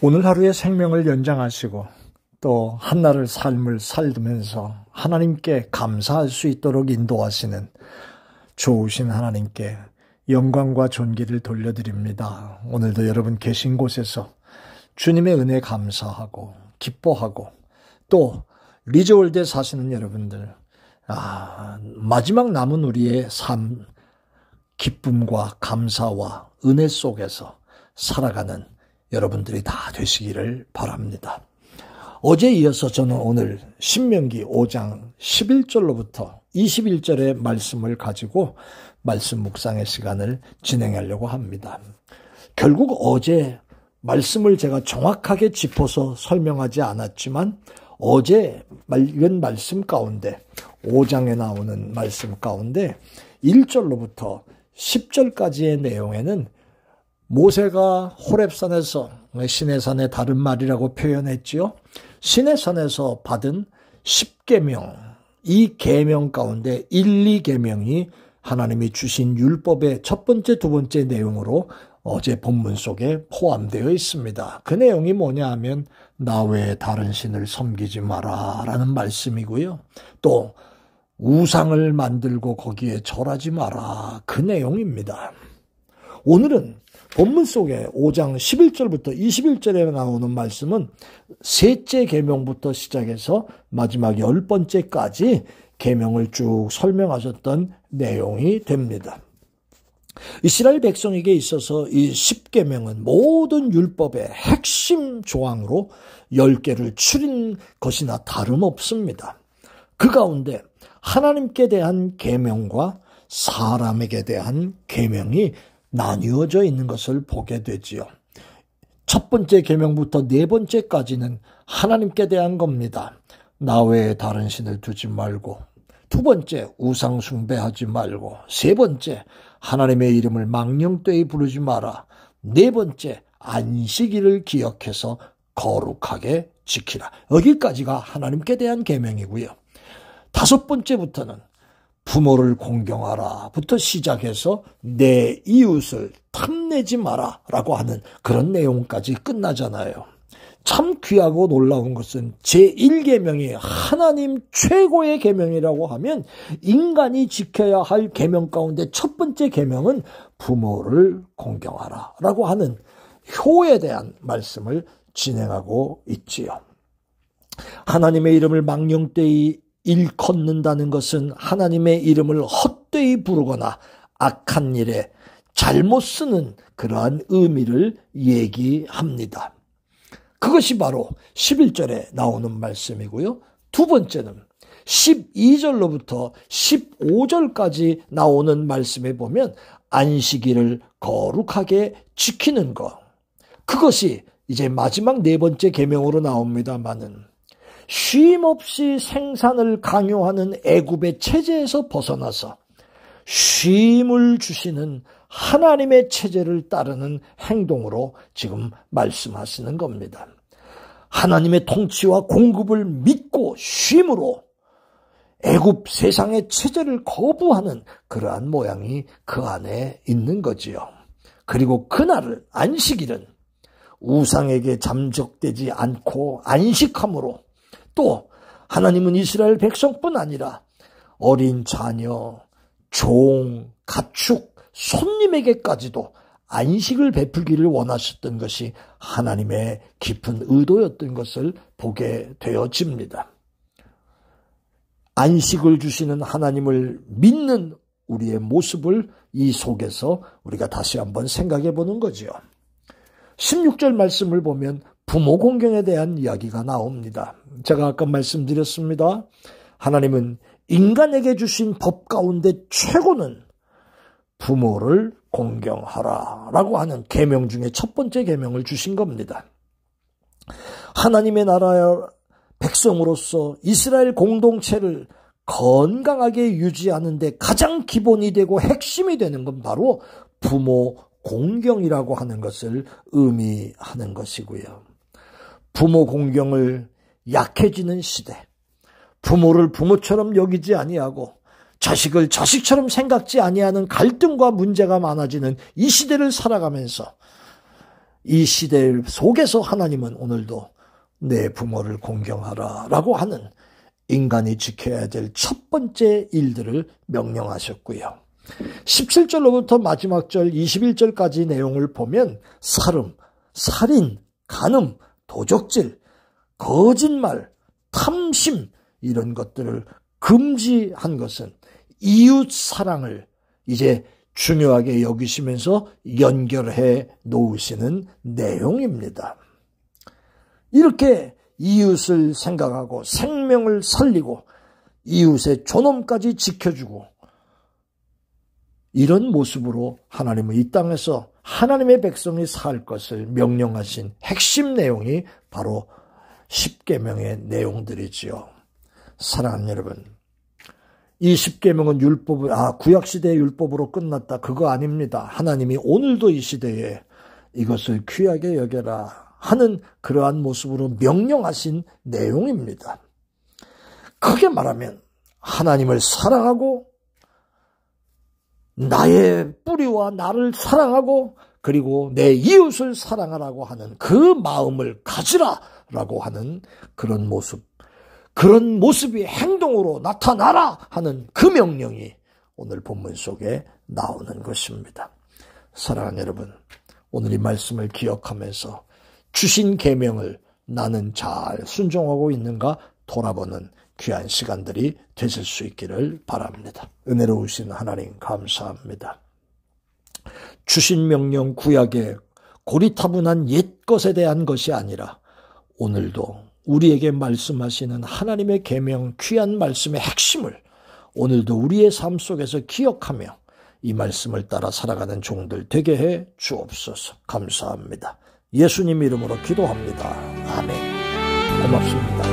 오늘 하루의 생명을 연장하시고 또 한날의 삶을 살면서 하나님께 감사할 수 있도록 인도하시는 좋으신 하나님께 영광과 존귀를 돌려드립니다. 오늘도 여러분 계신 곳에서 주님의 은혜 감사하고 기뻐하고 또 리조월드에 사시는 여러분들, 마지막 남은 우리의 삶, 기쁨과 감사와 은혜 속에서 살아가는 여러분들이 다 되시기를 바랍니다. 어제 이어서 저는 오늘 신명기 5장 11절로부터 21절의 말씀을 가지고 말씀 묵상의 시간을 진행하려고 합니다. 결국 어제 말씀을 제가 정확하게 짚어서 설명하지 않았지만 어제 읽은 말씀 가운데 5장에 나오는 말씀 가운데 1절로부터 10절까지의 내용에는 모세가 호렙산에서, 시내산의 다른 말이라고 표현했지요. 시내산에서 받은 10계명, 이 계명 가운데 1, 2계명이 하나님이 주신 율법의 첫 번째, 두 번째 내용으로 어제 본문 속에 포함되어 있습니다. 그 내용이 뭐냐 하면 나 외에 다른 신을 섬기지 마라 라는 말씀이고요. 또 우상을 만들고 거기에 절하지 마라, 그 내용입니다. 오늘은 본문 속에 5장 11절부터 21절에 나오는 말씀은 셋째 계명부터 시작해서 마지막 10번째까지 계명을 쭉 설명하셨던 내용이 됩니다. 이스라엘 백성에게 있어서 이 10계명은 모든 율법의 핵심 조항으로 10개를 추린 것이나 다름없습니다. 그 가운데 하나님께 대한 계명과 사람에게 대한 계명이 나뉘어져 있는 것을 보게 되지요. 첫 번째 계명부터 네 번째까지는 하나님께 대한 겁니다. 나 외에 다른 신을 두지 말고, 두 번째 우상 숭배하지 말고, 세 번째 하나님의 이름을 망령되이 부르지 마라, 네 번째 안식일을 기억해서 거룩하게 지키라. 여기까지가 하나님께 대한 계명이고요. 다섯 번째부터는 부모를 공경하라 부터 시작해서 내 이웃을 탐내지 마라 라고 하는 그런 내용까지 끝나잖아요. 참 귀하고 놀라운 것은 제1계명이 하나님 최고의 계명이라고 하면 인간이 지켜야 할 계명 가운데 첫 번째 계명은 부모를 공경하라 라고 하는 효에 대한 말씀을 진행하고 있지요. 하나님의 이름을 망령되이 일컫는다는 것은 하나님의 이름을 헛되이 부르거나 악한 일에 잘못 쓰는 그러한 의미를 얘기합니다. 그것이 바로 11절에 나오는 말씀이고요. 두 번째는 12절로부터 15절까지 나오는 말씀에 보면 안식일을 거룩하게 지키는 것, 그것이 이제 마지막 네 번째 계명으로 나옵니다마는 쉼없이 생산을 강요하는 애굽의 체제에서 벗어나서 쉼을 주시는 하나님의 체제를 따르는 행동으로 지금 말씀하시는 겁니다. 하나님의 통치와 공급을 믿고 쉼으로 애굽 세상의 체제를 거부하는 그러한 모양이 그 안에 있는 거지요. 그리고 그날을, 안식일은 우상에게 잠적되지 않고 안식함으로, 또 하나님은 이스라엘 백성뿐 아니라 어린 자녀, 종, 가축, 손님에게까지도 안식을 베풀기를 원하셨던 것이 하나님의 깊은 의도였던 것을 보게 되어집니다. 안식을 주시는 하나님을 믿는 우리의 모습을 이 속에서 우리가 다시 한번 생각해 보는 거죠. 16절 말씀을 보면 부모 공경에 대한 이야기가 나옵니다. 제가 아까 말씀드렸습니다. 하나님은 인간에게 주신 법 가운데 최고는 부모를 공경하라 라고 하는 계명 중에 첫 번째 계명을 주신 겁니다. 하나님의 나라의 백성으로서 이스라엘 공동체를 건강하게 유지하는 데 가장 기본이 되고 핵심이 되는 건 바로 부모 공경이라고 하는 것을 의미하는 것이고요. 부모 공경을 약해지는 시대, 부모를 부모처럼 여기지 아니하고 자식을 자식처럼 생각지 아니하는 갈등과 문제가 많아지는 이 시대를 살아가면서 이 시대 속에서 하나님은 오늘도 내 부모를 공경하라 라고 하는 인간이 지켜야 될 첫 번째 일들을 명령하셨고요. 17절로부터 마지막 절 21절까지 내용을 보면 살음, 살인, 간음, 도적질, 거짓말, 탐심 이런 것들을 금지한 것은 이웃 사랑을 이제 중요하게 여기시면서 연결해 놓으시는 내용입니다. 이렇게 이웃을 생각하고 생명을 살리고 이웃의 존엄까지 지켜주고 이런 모습으로 하나님은 이 땅에서 하나님의 백성이 살 것을 명령하신 핵심 내용이 바로 십계명의 내용들이지요. 사랑하는 여러분, 이 십계명은 구약시대의 율법으로 끝났다. 그거 아닙니다. 하나님이 오늘도 이 시대에 이것을 귀하게 여겨라 하는 그러한 모습으로 명령하신 내용입니다. 크게 말하면 하나님을 사랑하고 나의 뿌리와 나를 사랑하고 그리고 내 이웃을 사랑하라고 하는 그 마음을 가지라라고 하는 그런 모습, 그런 모습이 행동으로 나타나라 하는 그 명령이 오늘 본문 속에 나오는 것입니다. 사랑하는 여러분, 오늘 이 말씀을 기억하면서 주신 계명을 나는 잘 순종하고 있는가 돌아보는 귀한 시간들이 되실 수 있기를 바랍니다. 은혜로우신 하나님 감사합니다. 주신 명령 구약의 고리타분한 옛것에 대한 것이 아니라 오늘도 우리에게 말씀하시는 하나님의 계명 귀한 말씀의 핵심을 오늘도 우리의 삶 속에서 기억하며 이 말씀을 따라 살아가는 종들 되게 해 주옵소서. 감사합니다. 예수님 이름으로 기도합니다. 아멘. 고맙습니다.